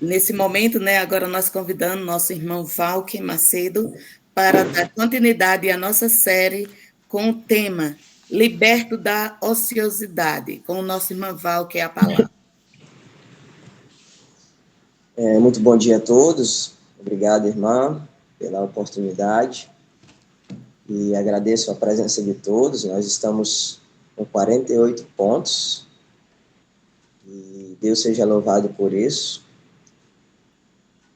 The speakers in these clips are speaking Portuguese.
Nesse momento, né, agora nós convidamos nosso irmão Valque Macedo para dar continuidade à nossa série com o tema Liberto da Ociosidade, com o nosso irmão Valque, a palavra. Muito bom dia a todos. Obrigado, irmã, pela oportunidade. E agradeço a presença de todos. Nós estamos com 48 pontos. E Deus seja louvado por isso.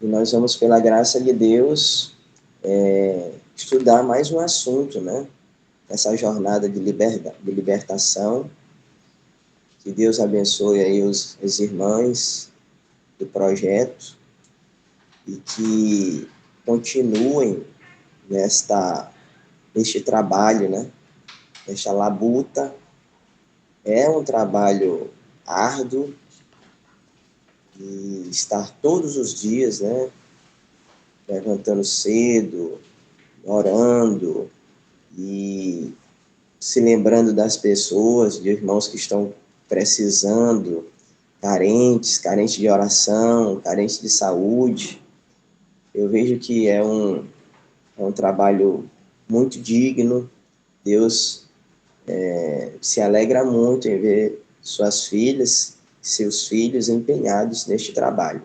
E nós vamos, pela graça de Deus, estudar mais um assunto, né? Essa jornada de libertação. Que Deus abençoe aí os irmãos do projeto e que continuem neste trabalho, né? Nesta labuta. É um trabalho árduo e estar todos os dias, né? Levantando cedo, orando e se lembrando das pessoas, de irmãos que estão precisando, carentes de oração, carentes de saúde. Eu vejo que é um trabalho muito digno. Deus se alegra muito em ver suas filhas, seus filhos empenhados neste trabalho.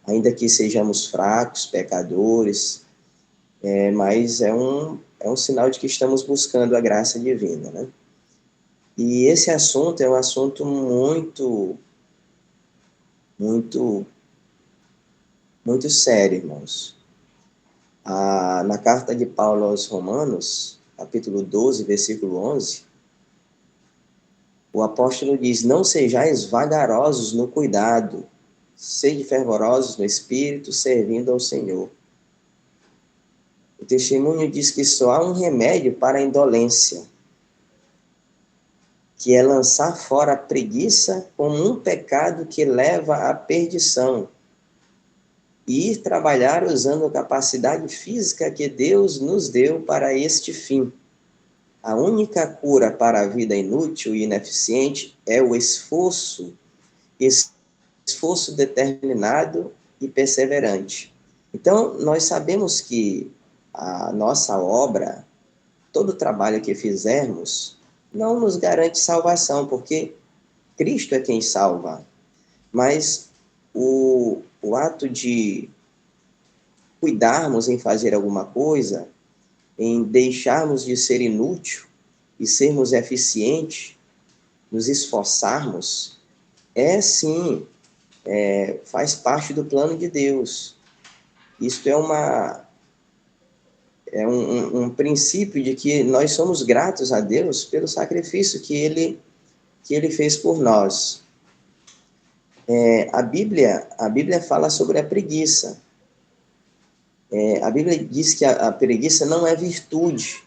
Ainda que sejamos fracos, pecadores, mas é um sinal de que estamos buscando a graça divina, né? E esse assunto é um assunto muito, muito sério, irmãos. Na carta de Paulo aos Romanos, capítulo 12, versículo 11, o apóstolo diz: não sejais vagarosos no cuidado, sede fervorosos no espírito, servindo ao Senhor. O testemunho diz que só há um remédio para a indolência, que é lançar fora a preguiça como um pecado que leva à perdição, e ir trabalhar usando a capacidade física que Deus nos deu para este fim. A única cura para a vida inútil e ineficiente é o esforço determinado e perseverante. Então, nós sabemos que a nossa obra, todo o trabalho que fizermos, não nos garante salvação, porque Cristo é quem salva. Mas o ato de cuidarmos em fazer alguma coisa, em deixarmos de ser inútil e sermos eficientes, nos esforçarmos, sim, faz parte do plano de Deus. Isto é um princípio de que nós somos gratos a Deus pelo sacrifício que Ele fez por nós. A Bíblia fala sobre a preguiça. A Bíblia diz que a preguiça não é virtude.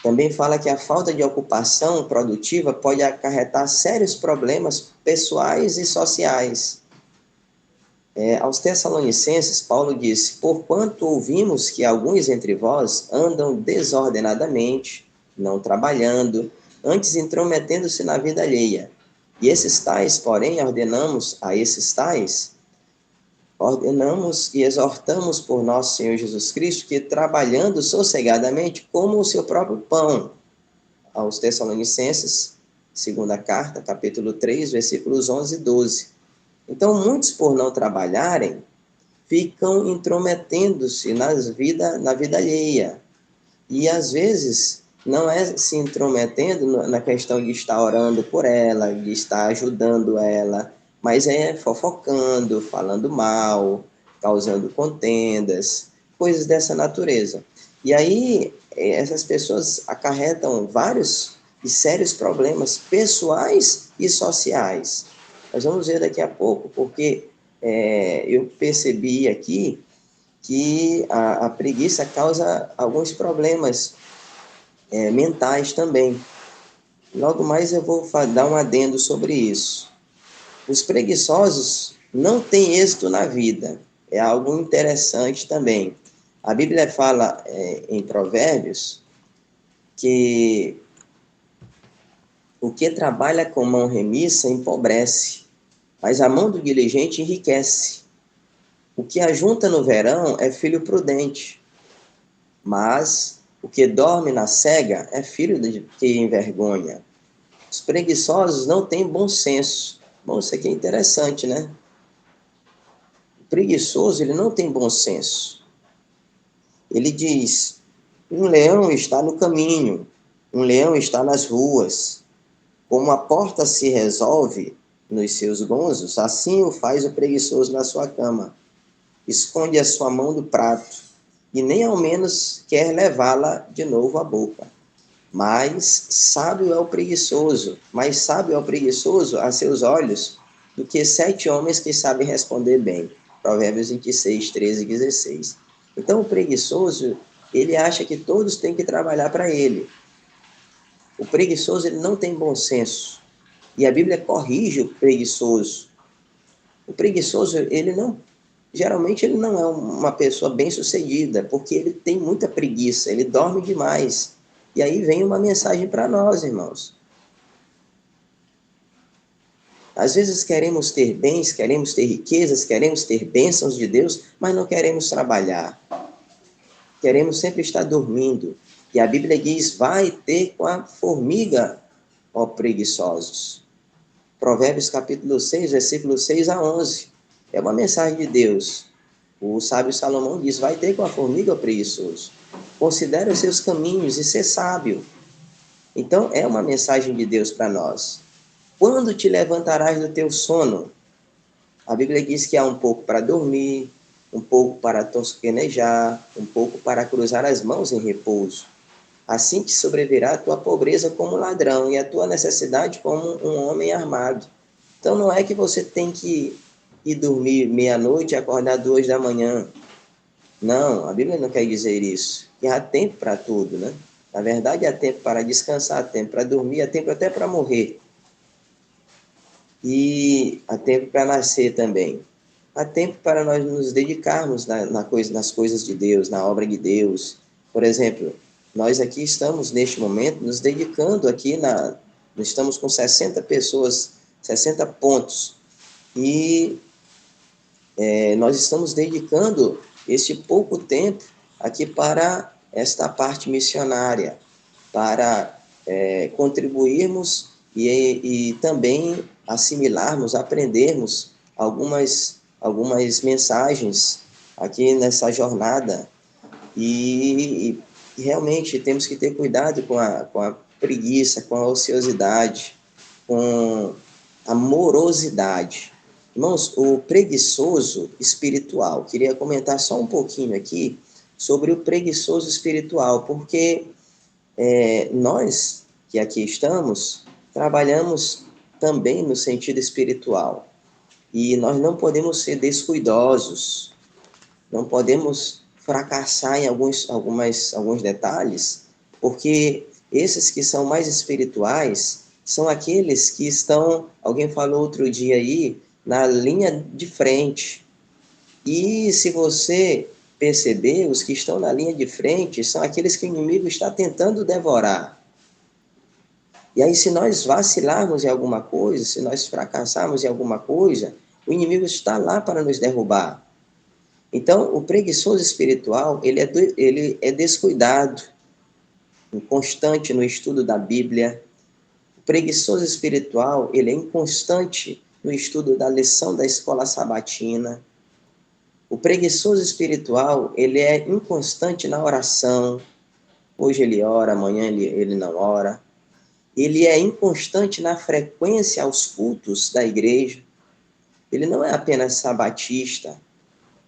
Também fala que a falta de ocupação produtiva pode acarretar sérios problemas pessoais e sociais. Aos Tessalonicenses, Paulo disse: porquanto ouvimos que alguns entre vós andam desordenadamente, não trabalhando, antes intrometendo-se na vida alheia. E esses tais, porém, ordenamos e exortamos por nosso Senhor Jesus Cristo que, trabalhando sossegadamente, comam o seu próprio pão. Aos Tessalonicenses, segunda carta, capítulo 3, versículos 11 e 12. Então, muitos, por não trabalharem, ficam intrometendo-se na vida alheia. E, às vezes, não é se intrometendo na questão de estar orando por ela, de estar ajudando ela, mas é fofocando, falando mal, causando contendas, coisas dessa natureza. E aí, essas pessoas acarretam vários e sérios problemas pessoais e sociais. Nós vamos ver daqui a pouco, porque eu percebi aqui que a preguiça causa alguns problemas mentais também. Logo mais eu vou dar um adendo sobre isso. Os preguiçosos não têm êxito na vida. É algo interessante também. A Bíblia fala em Provérbios que o que trabalha com mão remissa empobrece, mas a mão do diligente enriquece. O que ajunta no verão é filho prudente, mas o que dorme na cega é filho de que envergonha. Os preguiçosos não têm bom senso. Bom, isso aqui é interessante, né? O preguiçoso, ele não tem bom senso. Ele diz, um leão está no caminho, um leão está nas ruas. Como a porta se resolve nos seus gonzos, assim o faz o preguiçoso na sua cama. Esconde a sua mão do prato, e nem ao menos quer levá-la de novo à boca. Mas sábio é o preguiçoso a seus olhos do que 7 homens que sabem responder bem. Provérbios 26, 13 e 16. Então o preguiçoso, ele acha que todos têm que trabalhar para ele. O preguiçoso, ele não tem bom senso. E a Bíblia corrige o preguiçoso. O preguiçoso, geralmente ele não é uma pessoa bem-sucedida, porque ele tem muita preguiça, ele dorme demais. E aí vem uma mensagem para nós, irmãos. Às vezes queremos ter bens, queremos ter riquezas, queremos ter bênçãos de Deus, mas não queremos trabalhar. Queremos sempre estar dormindo. E a Bíblia diz, vai ter com a formiga, ó preguiçosos. Provérbios capítulo 6, versículos 6 a 11. É uma mensagem de Deus. O sábio Salomão diz, vai ter com a formiga, ó preguiçoso. Considera os seus caminhos e ser sábio. Então, é uma mensagem de Deus para nós. Quando te levantarás do teu sono? A Bíblia diz que há um pouco para dormir, um pouco para tosquenejar, um pouco para cruzar as mãos em repouso. Assim te sobrevirá a tua pobreza como ladrão e a tua necessidade como um homem armado. Então não é que você tem que ir dormir meia-noite e acordar 2 da manhã. Não, a Bíblia não quer dizer isso. Que há tempo para tudo, né? Na verdade, há tempo para descansar, há tempo para dormir, há tempo até para morrer. E há tempo para nascer também. Há tempo para nós nos dedicarmos nas coisas de Deus, na obra de Deus. Por exemplo, nós aqui estamos, neste momento, nos dedicando aqui, estamos com 60 pessoas, 60 pontos. E nós estamos dedicando este pouco tempo aqui para esta parte missionária, para contribuirmos e também assimilarmos, aprendermos algumas mensagens aqui nessa jornada. E realmente temos que ter cuidado com a preguiça, com a ociosidade, com a morosidade. Irmãos, o preguiçoso espiritual, queria comentar só um pouquinho aqui sobre o preguiçoso espiritual, porque nós que aqui estamos, trabalhamos também no sentido espiritual. E nós não podemos ser descuidosos, não podemos fracassar em alguns detalhes, porque esses que são mais espirituais são aqueles que estão, alguém falou outro dia aí, na linha de frente. E se você perceber, os que estão na linha de frente são aqueles que o inimigo está tentando devorar. E aí, se nós vacilarmos em alguma coisa, se nós fracassarmos em alguma coisa, o inimigo está lá para nos derrubar. Então, o preguiçoso espiritual, ele é descuidado, inconstante no estudo da Bíblia. O preguiçoso espiritual, ele é inconstante no estudo da lição da escola sabatina. O preguiçoso espiritual, ele é inconstante na oração. Hoje ele ora, amanhã ele não ora. Ele é inconstante na frequência aos cultos da igreja. Ele não é apenas sabatista.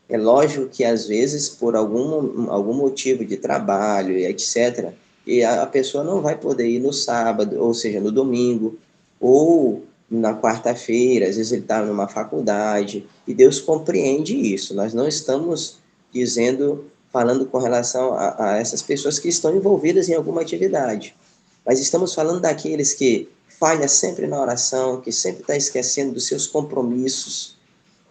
É lógico que, às vezes, por algum motivo de trabalho, etc., e a pessoa não vai poder ir no sábado, ou seja, no domingo, ou na quarta-feira, às vezes ele está numa faculdade, e Deus compreende isso. Nós não estamos falando com relação a essas pessoas que estão envolvidas em alguma atividade, mas estamos falando daqueles que falham sempre na oração, que sempre está esquecendo dos seus compromissos.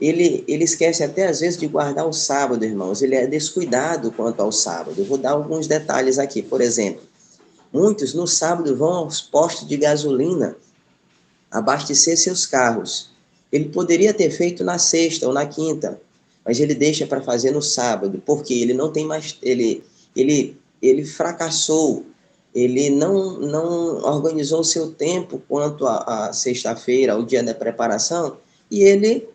Ele esquece até, às vezes, de guardar o sábado, irmãos. Ele é descuidado quanto ao sábado. Eu vou dar alguns detalhes aqui. Por exemplo, muitos no sábado vão aos postos de gasolina abastecer seus carros. Ele poderia ter feito na sexta ou na quinta, mas ele deixa para fazer no sábado, porque ele não tem mais, ele fracassou, ele não organizou o seu tempo quanto à sexta-feira, ao dia da preparação, e ele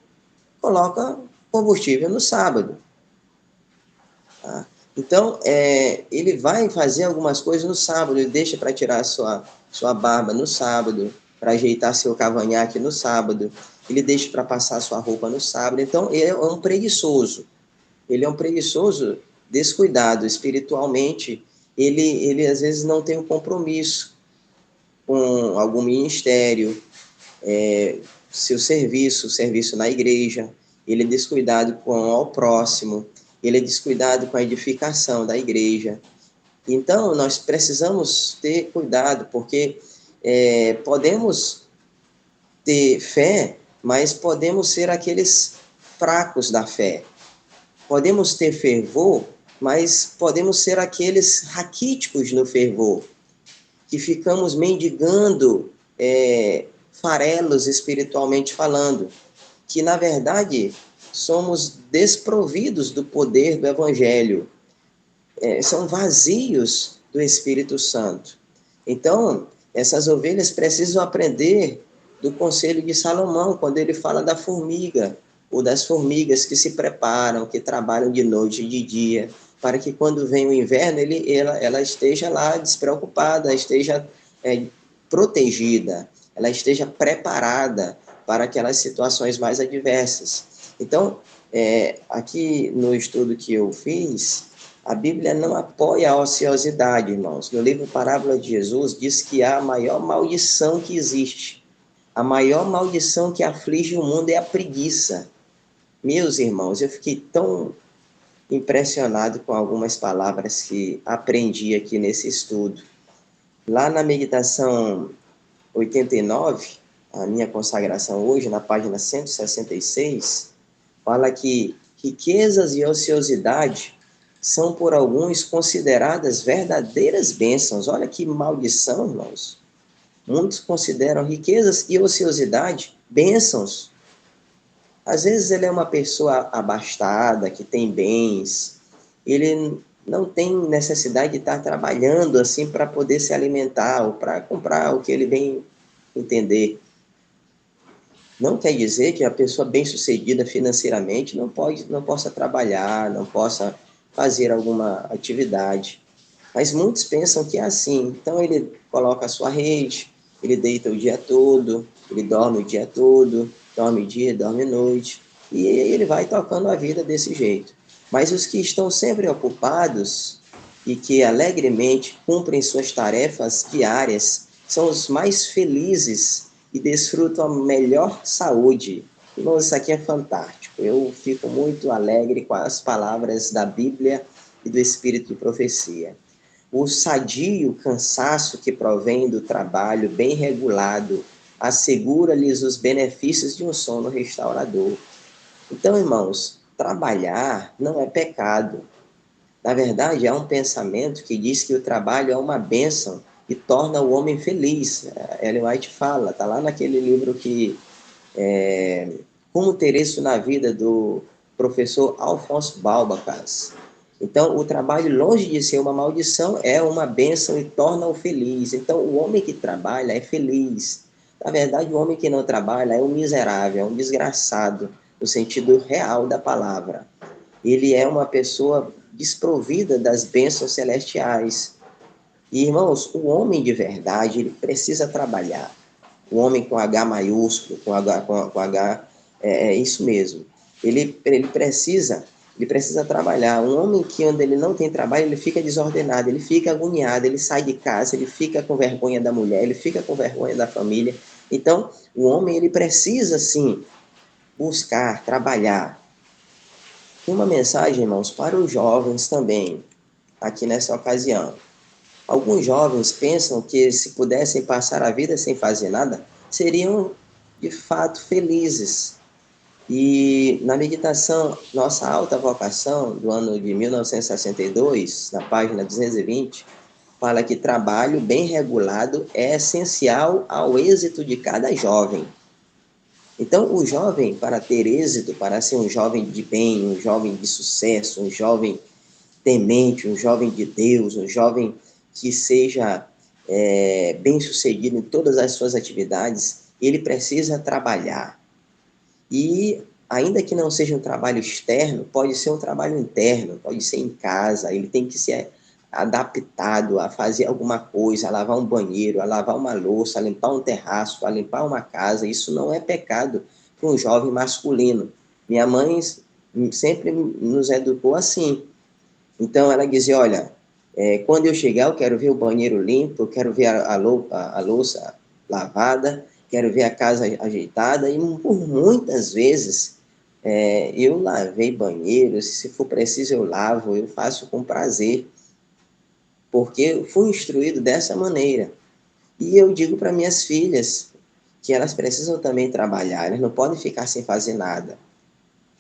coloca combustível no sábado. Tá? Então, ele vai fazer algumas coisas no sábado, ele deixa para tirar sua barba no sábado, para ajeitar seu cavanhaque no sábado, ele deixa para passar sua roupa no sábado. Então, ele é um preguiçoso. Ele é um preguiçoso descuidado espiritualmente. Ele às vezes não tem um compromisso com algum ministério, seu serviço na igreja. Ele é descuidado com o próximo. Ele é descuidado com a edificação da igreja. Então, nós precisamos ter cuidado, porque podemos ter fé, mas podemos ser aqueles fracos da fé. Podemos ter fervor, mas podemos ser aqueles raquíticos no fervor, que ficamos mendigando farelos espiritualmente falando, que na verdade somos desprovidos do poder do Evangelho, são vazios do Espírito Santo. Então, essas ovelhas precisam aprender do conselho de Salomão, quando ele fala da formiga, ou das formigas que se preparam, que trabalham de noite e de dia, para que quando vem o inverno, ela esteja lá despreocupada, esteja protegida, ela esteja preparada para aquelas situações mais adversas. Então, aqui no estudo que eu fiz, a Bíblia não apoia a ociosidade, irmãos. No livro Parábola de Jesus, diz que há a maior maldição que existe. A maior maldição que aflige o mundo é a preguiça. Meus irmãos, eu fiquei tão impressionado com algumas palavras que aprendi aqui nesse estudo. Lá na meditação 89, a minha consagração hoje, na página 166, fala que riquezas e ociosidade são por alguns consideradas verdadeiras bênçãos. Olha que maldição, irmãos. Muitos consideram riquezas e ociosidade bênçãos. Às vezes ele é uma pessoa abastada, que tem bens, ele não tem necessidade de estar trabalhando assim para poder se alimentar ou para comprar o que ele bem entender. Não quer dizer que a pessoa bem-sucedida financeiramente não possa trabalhar, não possa fazer alguma atividade. Mas muitos pensam que é assim. Então ele coloca a sua rede, ele deita o dia todo, ele dorme o dia todo, dorme dia, dorme noite, e ele vai tocando a vida desse jeito. Mas os que estão sempre ocupados e que alegremente cumprem suas tarefas diárias são os mais felizes e desfrutam a melhor saúde. Irmãos, isso aqui é fantástico. Eu fico muito alegre com as palavras da Bíblia e do Espírito de profecia. O sadio cansaço que provém do trabalho bem regulado assegura-lhes os benefícios de um sono restaurador. Então, irmãos, trabalhar não é pecado. Na verdade, há um pensamento que diz que o trabalho é uma bênção e torna o homem feliz. Ellen White fala, está lá naquele livro que Como Ter Isso na Vida, do professor Alphonse Balbacas. Então, o trabalho, longe de ser uma maldição, é uma bênção e torna-o feliz. Então, o homem que trabalha é feliz. Na verdade, o homem que não trabalha é um miserável, é um desgraçado, no sentido real da palavra. Ele é uma pessoa desprovida das bênçãos celestiais. E, irmãos, o homem de verdade, ele precisa trabalhar. O homem com H maiúsculo, com H, é isso mesmo. Ele precisa trabalhar. Um homem que, onde ele não tem trabalho, ele fica desordenado, ele fica agoniado, ele sai de casa, ele fica com vergonha da mulher, ele fica com vergonha da família. Então, o homem, ele precisa, sim, buscar, trabalhar. Uma mensagem, irmãos, para os jovens também, aqui nessa ocasião. Alguns jovens pensam que se pudessem passar a vida sem fazer nada, seriam de fato felizes. E na meditação Nossa Alta Vocação, do ano de 1962, na página 220, fala que trabalho bem regulado é essencial ao êxito de cada jovem. Então, o jovem, para ter êxito, para ser um jovem de bem, um jovem de sucesso, um jovem temente, um jovem de Deus, um jovem que seja bem-sucedido em todas as suas atividades, ele precisa trabalhar. E, ainda que não seja um trabalho externo, pode ser um trabalho interno, pode ser em casa, ele tem que ser adaptado a fazer alguma coisa, a lavar um banheiro, a lavar uma louça, a limpar um terraço, a limpar uma casa. Isso não é pecado para um jovem masculino. Minha mãe sempre nos educou assim. Então, ela dizia, olha, quando eu chegar, eu quero ver o banheiro limpo, eu quero ver a louça lavada, quero ver a casa ajeitada, e por muitas vezes eu lavei banheiro, se for preciso eu lavo, eu faço com prazer, porque eu fui instruído dessa maneira. E eu digo para minhas filhas que elas precisam também trabalhar, elas não podem ficar sem fazer nada,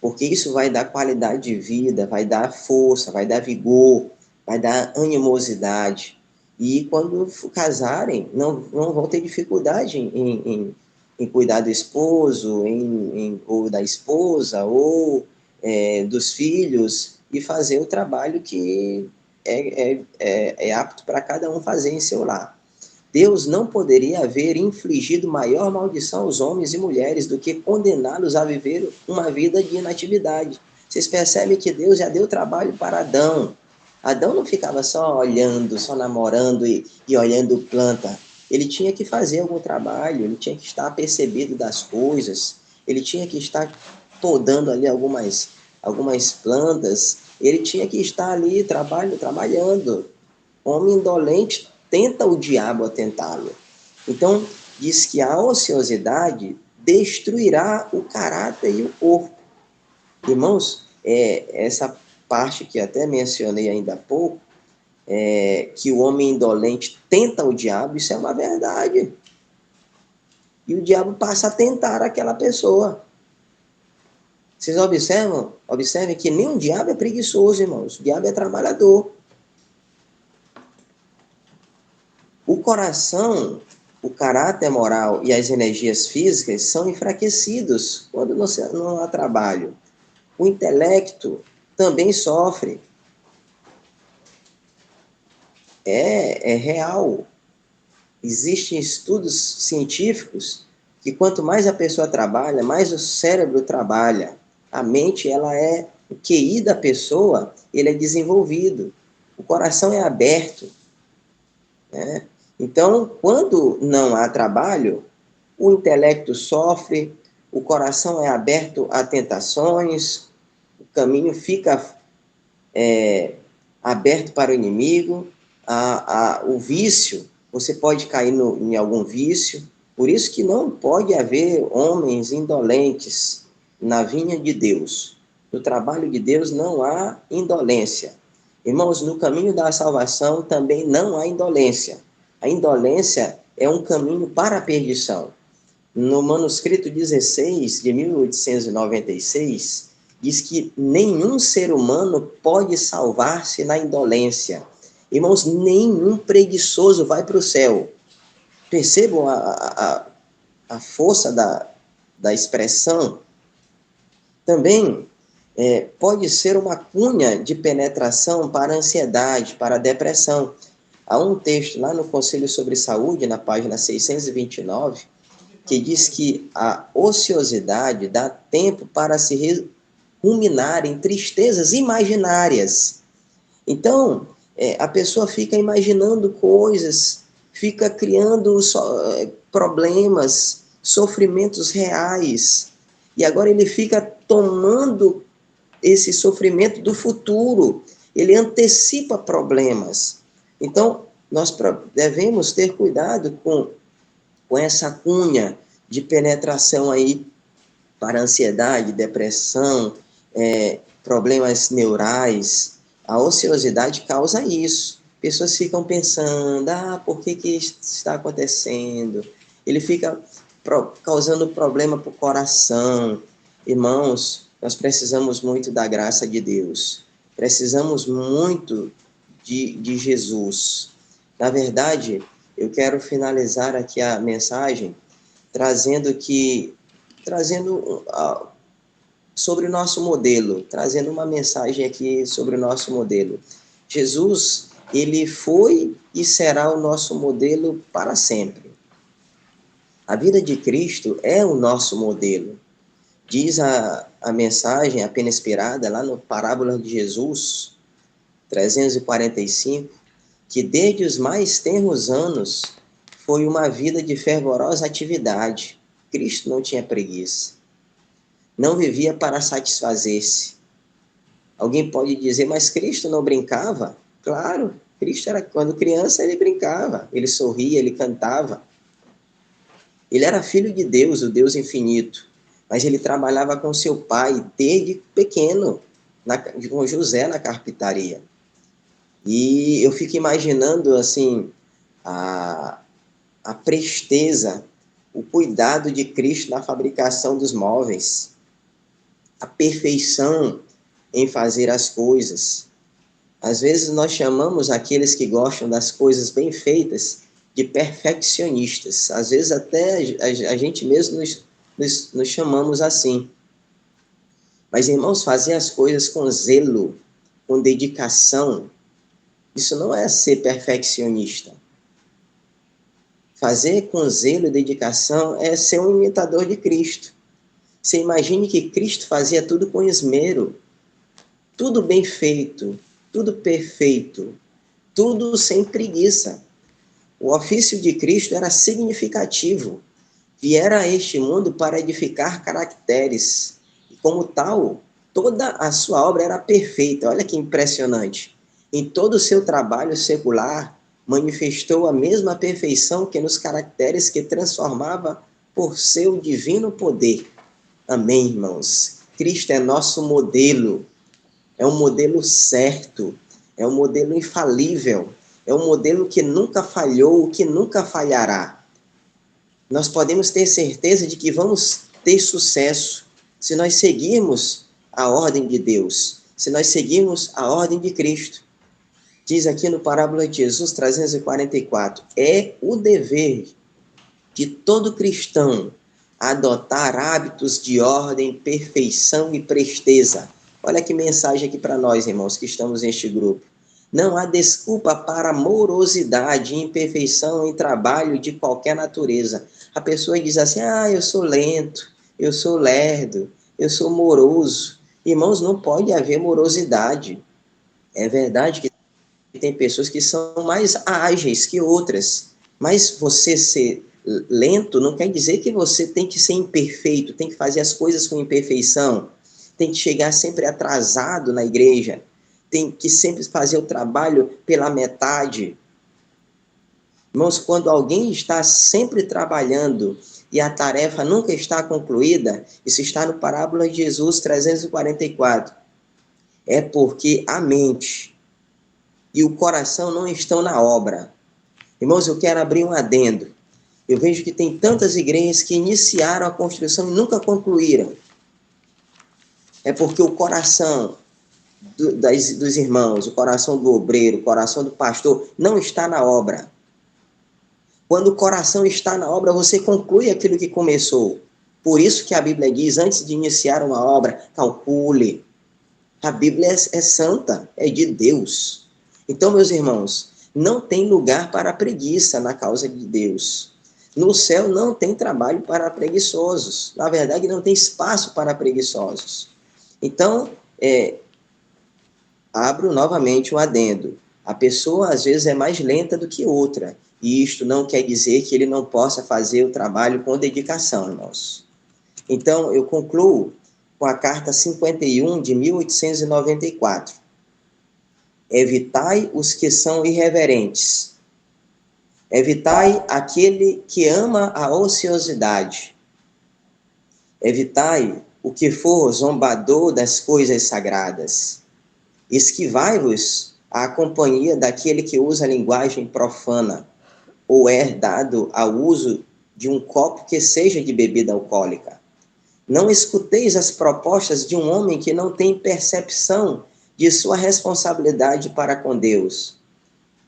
porque isso vai dar qualidade de vida, vai dar força, vai dar vigor, vai dar animosidade. E quando casarem, não vão ter dificuldade em cuidar do esposo, ou da esposa, ou dos filhos, e fazer o trabalho que é apto para cada um fazer em seu lar. Deus não poderia haver infligido maior maldição aos homens e mulheres do que condená-los a viver uma vida de inatividade. Vocês percebem que Deus já deu trabalho para Adão. Adão não ficava só olhando, só namorando e olhando planta. Ele tinha que fazer algum trabalho, ele tinha que estar apercebido das coisas, ele tinha que estar podando ali algumas plantas, ele tinha que estar ali trabalhando. Homem indolente tenta o diabo a tentá-lo. Então, diz que a ociosidade destruirá o caráter e o corpo. Irmãos, essa parte que até mencionei ainda há pouco, que o homem indolente tenta o diabo, isso é uma verdade. E o diabo passa a tentar aquela pessoa. Vocês observem que nem o diabo é preguiçoso, irmãos. O diabo é trabalhador. O coração, o caráter moral e as energias físicas são enfraquecidos quando não há trabalho. O intelecto também sofre. É real. Existem estudos científicos que quanto mais a pessoa trabalha, mais o cérebro trabalha. A mente, o QI da pessoa, ele é desenvolvido. O coração é aberto, né? Então, quando não há trabalho, o intelecto sofre, o coração é aberto a tentações, o caminho fica aberto para o inimigo, o vício, você pode cair em algum vício. Por isso que não pode haver homens indolentes na vinha de Deus. No trabalho de Deus não há indolência. Irmãos, no caminho da salvação também não há indolência. A indolência é um caminho para a perdição. No manuscrito 16 de 1896, diz que nenhum ser humano pode salvar-se na indolência. Irmãos, nenhum preguiçoso vai para o céu. Percebam a força da expressão? Também pode ser uma cunha de penetração para a ansiedade, para a depressão. Há um texto lá no Conselho sobre Saúde, na página 629, que diz que a ociosidade dá tempo para se ruminar em tristezas imaginárias. Então, a pessoa fica imaginando coisas, fica criando problemas, sofrimentos reais. E agora ele fica tomando esse sofrimento do futuro. Ele antecipa problemas. Então, nós devemos ter cuidado com essa cunha de penetração aí para ansiedade, depressão, problemas neurais. A ociosidade causa isso. Pessoas ficam pensando, por que isso está acontecendo? Ele fica causando problema para o coração. Irmãos, nós precisamos muito da graça de Deus. Precisamos muito de Jesus. Na verdade, eu quero finalizar aqui a mensagem trazendo que trazendo sobre o nosso modelo, trazendo uma mensagem aqui sobre o nosso modelo. Jesus, ele foi e será o nosso modelo para sempre. A vida de Cristo é o nosso modelo. Diz a mensagem, a pena inspirada, lá no Parábola de Jesus, 345, que desde os mais tenros anos foi uma vida de fervorosa atividade. Cristo não tinha preguiça. Não vivia para satisfazer-se. Alguém pode dizer, mas Cristo não brincava? Claro, Cristo era, quando criança, ele brincava, ele sorria, ele cantava. Ele era filho de Deus, o Deus infinito, mas ele trabalhava com seu pai desde pequeno, com José na carpintaria. E eu fico imaginando, assim, a presteza, o cuidado de Cristo na fabricação dos móveis, a perfeição em fazer as coisas. Às vezes nós chamamos aqueles que gostam das coisas bem feitas de perfeccionistas. Às vezes até a gente mesmo nos chamamos assim. Mas, irmãos, fazer as coisas com zelo, com dedicação, isso não é ser perfeccionista. Fazer com zelo e dedicação é ser um imitador de Cristo. Você imagine que Cristo fazia tudo com esmero, tudo bem feito, tudo perfeito, tudo sem preguiça. O ofício de Cristo era significativo. Viera a este mundo para edificar caracteres. E como tal, toda a sua obra era perfeita. Olha que impressionante. Em todo o seu trabalho secular, manifestou a mesma perfeição que nos caracteres que transformava por seu divino poder. Amém, irmãos? Cristo é nosso modelo. É um modelo certo. É um modelo infalível. É um modelo que nunca falhou, que nunca falhará. Nós podemos ter certeza de que vamos ter sucesso se nós seguirmos a ordem de Deus, se nós seguirmos a ordem de Cristo. Diz aqui no Parábola de Jesus 344, é o dever de todo cristão adotar hábitos de ordem, perfeição e presteza. Olha que mensagem aqui para nós, irmãos, que estamos neste grupo. Não há desculpa para morosidade e imperfeição em trabalho de qualquer natureza. A pessoa diz assim, eu sou lento, eu sou lerdo, eu sou moroso. Irmãos, não pode haver morosidade. É verdade que tem pessoas que são mais ágeis que outras, mas você ser lento não quer dizer que você tem que ser imperfeito, tem que fazer as coisas com imperfeição, tem que chegar sempre atrasado na igreja, tem que sempre fazer o trabalho pela metade. Irmãos, quando alguém está sempre trabalhando e a tarefa nunca está concluída, isso está no Parábola de Jesus 344, é porque a mente e o coração não estão na obra. Irmãos, eu quero abrir um adendo. Eu vejo que tem tantas igrejas que iniciaram a construção e nunca concluíram. É porque o coração dos irmãos, o coração do obreiro, o coração do pastor, não está na obra. Quando o coração está na obra, você conclui aquilo que começou. Por isso que a Bíblia diz, antes de iniciar uma obra, calcule. A Bíblia é santa, é de Deus. Então, meus irmãos, não tem lugar para preguiça na causa de Deus. No céu não tem trabalho para preguiçosos. Na verdade, não tem espaço para preguiçosos. Então, abro novamente um adendo. A pessoa, às vezes, é mais lenta do que outra. E isto não quer dizer que ele não possa fazer o trabalho com dedicação, irmãos. Então, eu concluo com a carta 51 de 1894. Evitai os que são irreverentes. Evitai aquele que ama a ociosidade. Evitai o que for zombador das coisas sagradas. Esquivai-vos à companhia daquele que usa linguagem profana, ou é dado ao uso de um copo que seja de bebida alcoólica. Não escuteis as propostas de um homem que não tem percepção de sua responsabilidade para com Deus.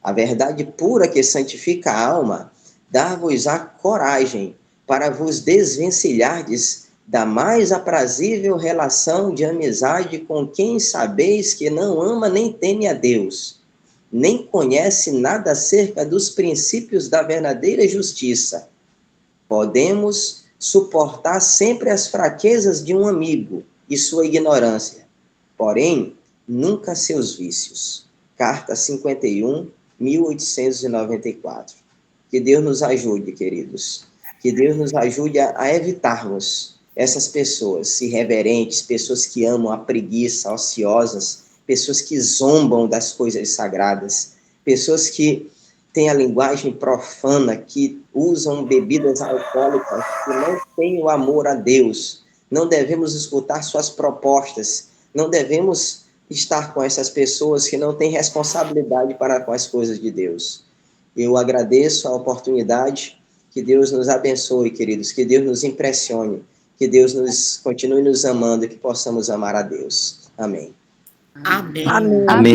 A verdade pura que santifica a alma, dar-vos-á coragem para vos desvencilhardes da mais aprazível relação de amizade com quem sabeis que não ama nem teme a Deus, nem conhece nada acerca dos princípios da verdadeira justiça. Podemos suportar sempre as fraquezas de um amigo e sua ignorância, porém, nunca seus vícios. Carta 51, 1894. Que Deus nos ajude, queridos. Que Deus nos ajude a evitarmos essas pessoas irreverentes, pessoas que amam a preguiça, ociosas, pessoas que zombam das coisas sagradas, pessoas que têm a linguagem profana, que usam bebidas alcoólicas, que não têm o amor a Deus. Não devemos escutar suas propostas, não devemos estar com essas pessoas que não têm responsabilidade para com as coisas de Deus. Eu agradeço a oportunidade, que Deus nos abençoe, queridos, que Deus nos impressione, que Deus continue nos amando e que possamos amar a Deus. Amém. Amém. Amém. Amém.